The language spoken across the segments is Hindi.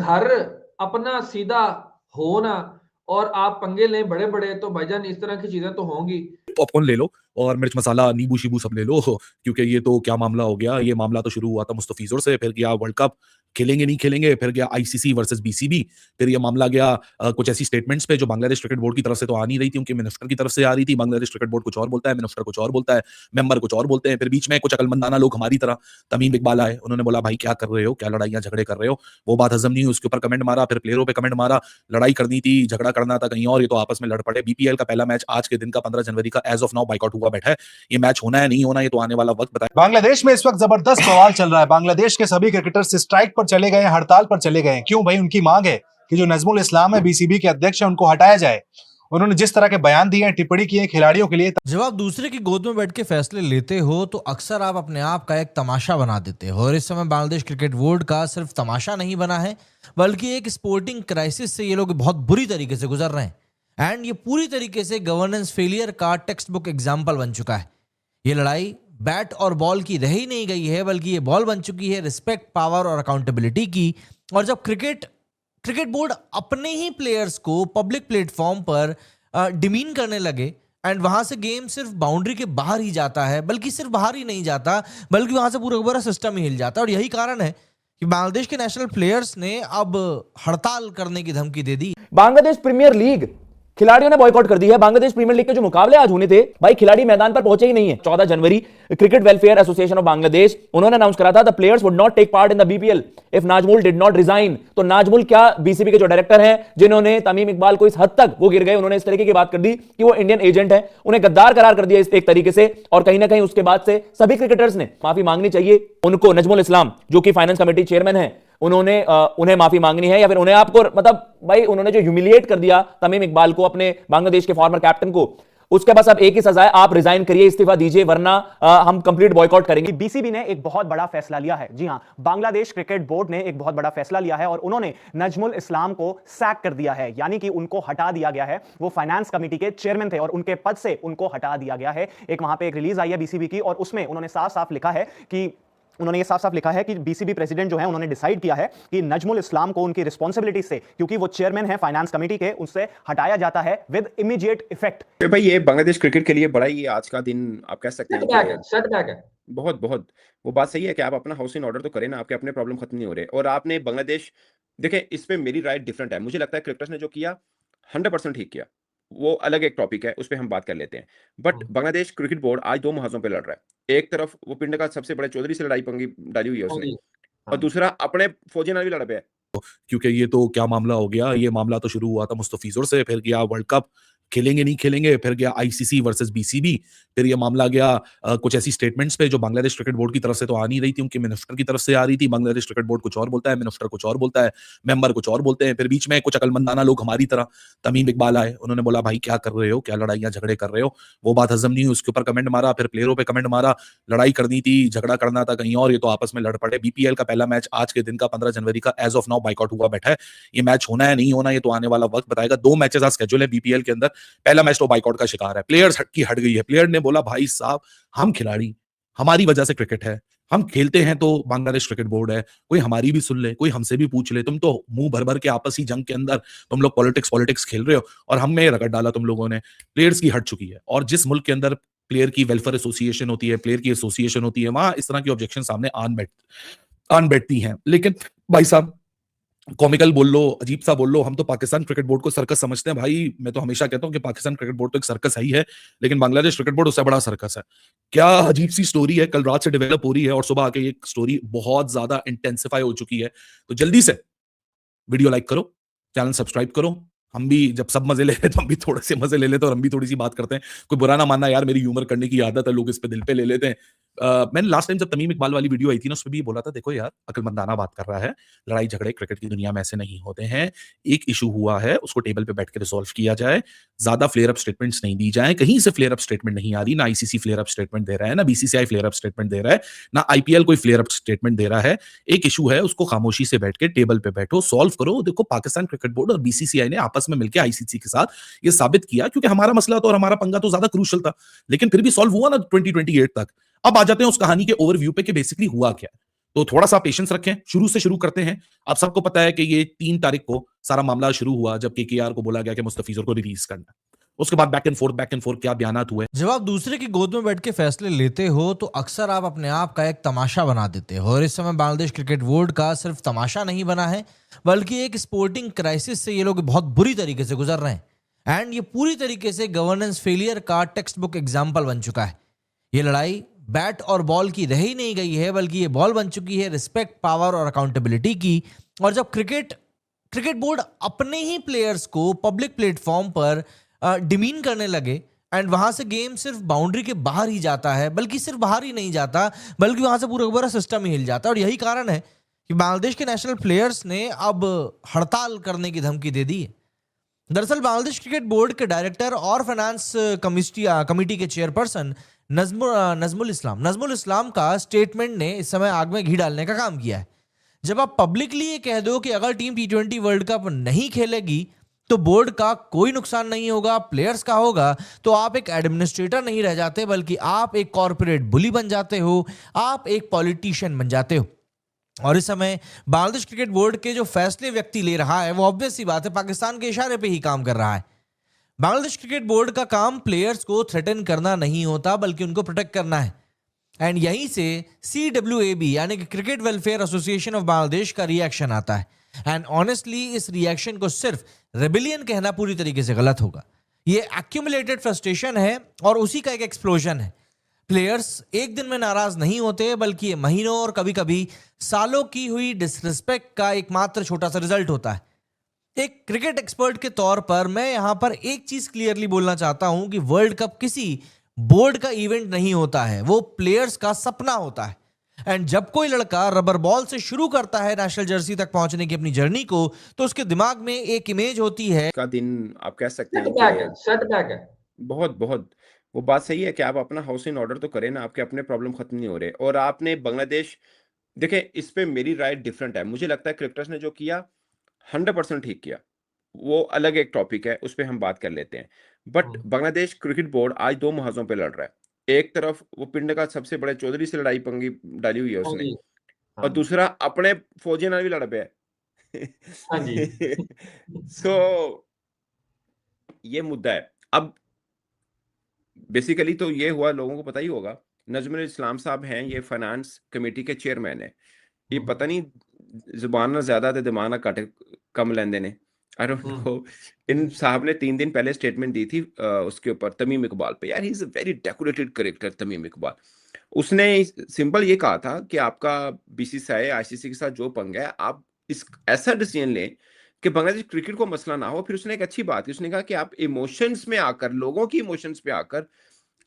घर अपना सीधा हो ना और आप पंगे लें बड़े-बड़े तो भाईजान इस तरह की चीज़ें तो होंगी। पॉपकॉर्न ले लो और मिर्च मसाला, नींबू-शीबू सब ले लो क्योंकि ये तो क्या मामला हो गया, ये मामला तो शुरू हुआ था मुस्तफिज़ुर से, फिर गया वर्ल्ड कप खेलेंगे, नहीं खेलेंगे, फिर गया आईसीसी वर्सेस बीसीबी, फिर ये मामला गया कुछ ऐसी स्टेटमेंट्स पे जो बांग्लादेश क्रिकेट बोर्ड की तरफ से तो आ नहीं रही थी, उनके मिनिस्टर की तरफ से आ रही थी। बांग्लादेश क्रिकेट बोर्ड कुछ और बोलता है, मिनिस्टर कुछ और बोलता है, मेंबर कुछ और बोलते हैं। फिर बीच में कुछ अकलमंदाना लोग हमारी तरह तमीम इकबाल आए, उन्होंने बोला भाई क्या कर रहे हो, क्या लड़ाइयाँ झगड़े कर रहे हो, वो बात हजम नहीं हुई, उसके ऊपर कमेंट मारा, फिर प्लेयरों पे कमेंट मारा, लड़ाई करनी थी, झगड़ा करना था कहीं और, ये तो आपस में लड़ पड़े। बीपीएल का पहला मैच आज के दिन का 15 जनवरी का एज ऑफ नाउ बाइकआउट हुआ बैठा है। ये मैच होना है नहीं होना, ये तो आने वाला वक्त बताए। बांग्लादेश में इस वक्त जबरदस्त बवाल चल रहा है। बांग्लादेश के सभी क्रिकेटर्स स्ट्राइक पर चले गए, हड़ताल पर चले गए। क्यों भाई? उनकी मांग है कि जो नजमुल इस्लाम है, बीसीबी के अध्यक्ष है, उनको हटाया जाए। उन्होंने जिस तरह के बयान दिए हैं, टिप्पणी की है खिलाड़ियों के लिए। जब आप दूसरे की गोद में बैठ के फैसले लेते हो तो अक्सर आप अपने आप का एक तमाशा बना देते हो, और इस समय बांग्लादेश क्रिकेट बोर्ड का सिर्फ तमाशा नहीं बना है बल्कि एक स्पोर्टिंग क्राइसिस से ये लोग बहुत बुरी तरीके से गुजर रहे हैं। एंड ये पूरी तरीके से गवर्नेंस फेलियर का टेक्स्ट बुक एग्जाम्पल बन चुका है। ये लड़ाई बैट और बॉल की रह ही नहीं गई है, बल्कि ये बॉल बन चुकी है रिस्पेक्ट, पावर और अकाउंटेबिलिटी की। और जब क्रिकेट बोर्ड अपने ही प्लेयर्स को पब्लिक प्लेटफॉर्म पर डिमीन करने लगे, एंड वहां से गेम सिर्फ बाउंड्री के बाहर ही जाता है, बल्कि सिर्फ बाहर ही नहीं जाता बल्कि वहां से पूरा सिस्टम ही हिल जाता है। और यही कारण है कि बांग्लादेश के नेशनल प्लेयर्स ने अब हड़ताल करने की धमकी दे दी। बांग्लादेश प्रीमियर लीग खिलाड़ियों ने बॉयकॉट कर दी है। बांग्लादेश प्रीमियर लीग के जो मुकाबले आज होने थे, भाई खिलाड़ी मैदान पर पहुंचे ही नहीं है। 14 जनवरी cricket welfare association of Bangladesh उन्होंने अनाउंस करा था the players would not take part in the BPL if Najmul did not resign. तो नाजमुल क्या बीसीबी के जो डायरेक्टर हैं, जिन्होंने तमीम इकबाल को इस हद तक वो गिर गए, उन्होंने इस तरीके की बात कर दी कि वो इंडियन एजेंट है, उन्हें गद्दार करार कर दिया इस एक तरीके से। और कहीं ना कहीं उसके बाद से सभी क्रिकेटर्स ने माफी मांगनी चाहिए उनको। नजमुल इस्लाम जो कि फाइनेंस कमेटी चेयरमैन है, उन्होंने उन्हें माफी मांगनी है, या फिर उन्हें आपको मतलब भाई उन्होंने जो ह्यूमिलिएट कर दिया तमीम इकबाल को, अपने बांग्लादेश के फॉर्मर कैप्टन को, उसके पास अब एक ही सजा है, आप रिजाइन करिए, इस्तीफा दीजिए, वरना हम कंप्लीट बॉयकॉट करेंगे। बीसीबी ने एक बहुत बड़ा फैसला लिया है। जी हां, बांग्लादेश क्रिकेट बोर्ड ने एक बहुत बड़ा फैसला लिया है और उन्होंने नजमुल इस्लाम को सैक कर दिया है, यानी कि उनको हटा दिया गया है। वो फाइनेंस कमेटी के चेयरमैन थे और उनके पद से उनको हटा दिया गया है। एक वहां पे एक रिलीज आई है बीसीबी की, और उसमें उन्होंने साफ साफ लिखा है कि बीसीबी प्रेसिडेंट जो है उन्होंने डिसाइड किया है कि नजमुल इस्लाम को उनकी रिस्पांसिबिलिटी से, क्योंकि वो चेयरमैन है फाइनेंस कमेटी के, उनसे हटाया जाता है विद इमीडिएट इफेक्ट। भाई ये बांग्लादेश क्रिकेट के लिए बड़ा ही आज का दिन आप कह सकते हैं सेटबैक है। बहुत बहुत वो बात सही है कि आप अपना हाउस इन ऑर्डर तो करें ना, आपके अपने प्रॉब्लम खत्म नहीं हो रहे। और आपने बांग्लादेश देखिए, इस पे मेरी राय डिफरेंट है। मुझे लगता है क्रिकेटर्स ने जो किया 100% ठीक किया। वो अलग एक टॉपिक है, उस पर हम बात कर लेते हैं। बट बांग्लादेश क्रिकेट बोर्ड आज 2 महाजों पे लड़ रहा है। एक तरफ वो पिंड का सबसे बड़े चौधरी से लड़ाई पंगी डाली हुई है उसने, और दूसरा अपने फौजी नाल भी लड़ पे है। क्योंकि ये तो क्या मामला हो गया, ये मामला तो शुरू हुआ था मुस्तफिजुर से, फिर गया वर्ल्ड कप खेलेंगे, नहीं खेलेंगे, फिर गया आईसीसी वर्सेस बीसीबी, फिर ये मामला गया कुछ ऐसी स्टेटमेंट्स पे जो बांग्लादेश क्रिकेट बोर्ड की तरफ से तो आ नहीं रही थी, उनके मिनिस्टर की तरफ से आ रही थी। बांग्लादेश क्रिकेट बोर्ड कुछ और बोलता है, मिनिस्टर कुछ और बोलता है, मेंबर कुछ और बोलते हैं। फिर बीच में कुछ अकलमंदाना लोग हमारी तरह तमीम इकबाल आए, उन्होंने बोला भाई क्या कर रहे हो, क्या लड़ाइयाँ झगड़े कर रहे हो, वो बात हजम नहीं हुई, उसके ऊपर कमेंट मारा, फिर प्लेयरों पे कमेंट मारा, लड़ाई करनी थी, झगड़ा करना था कहीं और, ये तो आपस में लड़ पड़े। बीपीएल का पहला मैच आज के दिन का 15 जनवरी का एज ऑफ नाउ बाइकआउट हुआ बैठा है। ये मैच होना है नहीं होना, ये तो आने वाला वक्त बताएगा। 2 मैचेस आज स्केड्यूल है बीपीएल के अंदर, पहला मैच तो बाइकआउट का शिकार है, प्लेयर्स की हट गई है। प्लेयर ने बोला भाई साहब हम खिलाड़ी, हमारी वजह से क्रिकेट है, हम खेलते हैं तो बांग्लादेश क्रिकेट बोर्ड है, कोई हमारी भी सुन ले, कोई हमसे भी पूछ ले। तुम तो मुंह भर भर के आपसी जंग के अंदर तुम लोग पॉलिटिक्स खेल रहे हो और हम में रगड़ डाला तुम लोगों ने। प्लेयर्स की हट चुकी है, और जिस मुल्क के अंदर प्लेयर की वेलफेयर एसोसिएशन होती है, प्लेयर की एसोसिएशन होती है, वहां इस तरह की ऑब्जेक्शन सामने आन बैठती हैं। लेकिन भाई साहब कॉमिकल बोल लो, अजीब सा बोल लो, हम तो पाकिस्तान क्रिकेट बोर्ड को सर्कस समझते हैं। भाई मैं तो हमेशा कहता हूं कि पाकिस्तान क्रिकेट बोर्ड तो एक सर्कस ही है, लेकिन बांग्लादेश क्रिकेट बोर्ड उससे बड़ा सर्कस है। क्या अजीब सी स्टोरी है, कल रात से डेवलप हो रही है और सुबह आके ये स्टोरी बहुत ज्यादा इंटेंसिफाई हो चुकी है। तो जल्दी से वीडियो लाइक करो, चैनल सब्सक्राइब करो। हम भी जब सब मजे ले रहे तो हम भी थोड़े से मजे ले लेते हैं, और हम भी थोड़ी सी बात करते हैं। कोई बुरा ना मानना यार, मेरी ह्यूमर करने की आदत है, लोग इस पे दिल पे ले लेते हैं। मैंने लास्ट टाइम जब तमीम इकबाल वाली वीडियो आई थी ना, उसमें भी बोला था देखो यार अकलमंदाना बात कर रहा है, लड़ाई झगड़े क्रिकेट की दुनिया में ऐसे नहीं होते हैं। एक इशू हुआ है, उसको टेबल पे बैठ के रिजॉल्व किया जाए, ज्यादा फ्लेयर अप स्टेटमेंट्स नहीं दी जाए। कहीं से फ्लेयर अप स्टेटमेंट नहीं आ रही, ना आईसीसी फ्लेयर अप स्टेटमेंट दे रहा है, ना बीसीसीआई फ्लेयर अप स्टेटमेंट दे रहा है, ना आईपीएल कोई फ्लेयर अप स्टेटमेंट दे रहा है। एक इशू है, उसको खामोशी से बैठ के टेबल पे बैठो, सॉल्व करो। देखो पाकिस्तान क्रिकेट बोर्ड और बीसीसीआई ने आपस में मिलकर आईसीसी के साथ ये साबित किया, क्योंकि हमारा मसला तो और हमारा पंगा तो ज्यादा क्रूशल था, लेकिन फिर भी सॉल्व हुआ ना 2028 तक। अब आ जाते हैं उस कहानी के ओवरव्यू पे कि बेसिकली हुआ क्या है। तो थोड़ा सा पेशेंस रखें, शुरू से शुरू करते हैं। आप सबको पता है कि ये 3 तारीख को सारा मामला शुरू हुआ जब केकेआर को बोला गया कि मुस्तफिजुर को रिलीज करना। उसके बाद बैक एंड फोर्थ क्या बयानात हुए। जब आप दूसरे की गोद में बैठ के फैसले लेते हो तो अक्सर आप अपने आप का एक तमाशा बना देते हो, और इस समय बांग्लादेश क्रिकेट बोर्ड का सिर्फ तमाशा नहीं बना है बल्कि एक स्पोर्टिंग क्राइसिस से ये लोग बहुत बुरी तरीके से गुजर रहे हैं। एंड ये पूरी तरीके से गवर्नेंस फेलियर का टेक्स्ट बुक एग्जाम्पल बन चुका है। ये लड़ाई बैट और बॉल की रह ही नहीं गई है, बल्कि ये बॉल बन चुकी है रिस्पेक्ट, पावर और अकाउंटेबिलिटी की। और जब क्रिकेट बोर्ड अपने ही प्लेयर्स को पब्लिक प्लेटफॉर्म पर डिमीन करने लगे एंड वहां से गेम सिर्फ बाउंड्री के बाहर ही जाता है, बल्कि सिर्फ बाहर ही नहीं जाता बल्कि वहां से पूरा सिस्टम ही हिल जाता है। और यही कारण है कि बांग्लादेश के नेशनल प्लेयर्स ने अब हड़ताल करने की धमकी दे दी है। दरअसल बांग्लादेश क्रिकेट बोर्ड के डायरेक्टर और फाइनेंस कमेटी के चेयरपर्सन नजमुल इस्लाम का स्टेटमेंट ने इस समय आग में घी डालने का काम किया है। जब आप पब्लिकली ये कह दो कि अगर टीम T20 वर्ल्ड कप नहीं खेलेगी तो बोर्ड का कोई नुकसान नहीं होगा, प्लेयर्स का होगा, तो आप एक एडमिनिस्ट्रेटर नहीं रह जाते बल्कि आप एक कॉर्पोरेट बुली बन जाते हो, आप एक पॉलिटिशियन बन जाते हो। और इस समय बांग्लादेश क्रिकेट बोर्ड के जो फैसले व्यक्ति ले रहा है वो ऑब्वियस सी बात है पाकिस्तान के इशारे पे ही काम कर रहा है। बांग्लादेश क्रिकेट बोर्ड का काम प्लेयर्स को थ्रेटन करना नहीं होता बल्कि उनको प्रोटेक्ट करना है। एंड यहीं से CWAB यानी कि cricket welfare association of Bangladesh का रिएक्शन आता है। एंड ऑनेस्टली इस रिएक्शन को सिर्फ रेबिलियन कहना पूरी तरीके से गलत होगा। ये एक्यूमुलेटेड फ्रस्ट्रेशन है और उसी का एक एक्सप्लोजन है। प्लेयर्स एक दिन में नाराज नहीं होते बल्कि ये महीनों और कभी कभी सालों की हुई डिसरिस्पेक्ट का एकमात्र छोटा सा रिजल्ट होता है। एक क्रिकेट एक्सपर्ट के तौर पर मैं यहां पर एक चीज क्लियरली बोलना चाहता हूं कि वर्ल्ड कप किसी बोर्ड का इवेंट नहीं होता है, वो प्लेयर्स का सपना होता है। एंड जब कोई लड़का रबर बॉल से शुरू करता है नेशनल जर्सी तक पहुंचने की अपनी जर्नी को, तो उसके दिमाग में एक इमेज होती है। का दिन आप कह सकते हैं सेटबैक है। बहुत वो बात सही है कि आप अपना हाउस इन ऑर्डर तो करें ना, आपके अपने प्रॉब्लम खत्म नहीं हो रहे। और आपने बांग्लादेश, देखिए इस पे मेरी राय डिफरेंट है। मुझे लगता है क्रिकेटर्स ने जो किया 100% ठीक किया। वो अलग एक टॉपिक है, उस पे हम बात कर लेते हैं। बट बांग्लादेश क्रिकेट बोर्ड आज 2 महाजों पे लड़ रहा है। एक तरफ वो पिंड का सबसे बड़े चौधरी से लड़ाई पंगी डाली हुई है उसने, और दूसरा अपने फौजी नाल भी लड़ पे है। हाँ जी। सो ये मुद्दा है। अब बेसिकली तो ये हुआ, लोगों को पता ही होगा, नजमुल इस्लाम साहब हैं, ये फाइनेंस कमेटी के चेयरमैन है। ये पता नहीं जुबान ना ज्यादा ते दिमाग ना घट कम लेंदे ने, आई डोंट नो। इन साहब ने 3 दिन पहले स्टेटमेंट दी थी उसके ऊपर, तमीम इकबाल पे। यार he is a very decorated character Tamim Iqbal. उसने सिंपल ये कहा था कि आपका BCCI ICC के साथ जो पंगा है, आप इस ऐसा डिसीजन लें कि बांग्लादेश क्रिकेट को मसला ना हो। फिर उसने एक अच्छी बात की, उसने कहा कि आप इमोशंस में आकर, लोगों की इमोशंस पे आकर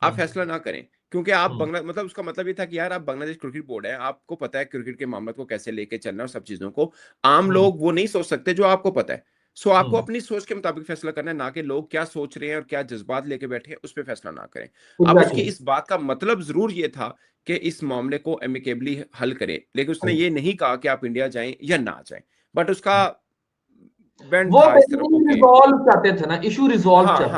आप फैसला ना करें, क्योंकि आप मतलब उसका मतलब ये था कि यार आप बांग्लादेश क्रिकेट बोर्ड है, आपको पता है क्रिकेट के मामले को कैसे लेके चलना है और सब चीजों को। आम लोग वो नहीं सोच सकते जो आपको पता है। सो आपको अपनी सोच के मुताबिक फैसला करना है, ना कि लोग क्या सोच रहे हैं और क्या जज्बात लेके बैठे हैं उस पर फैसला ना करें। अब उसकी इस बात का मतलब जरूर ये था कि इस मामले को एमिकेबली हल करें, लेकिन उसने ये नहीं कहा कि आप इंडिया जाएं या ना जाएं। बट उसका वो रिजॉल्व चाहते थे ना, इशू रिजॉल्व चाहते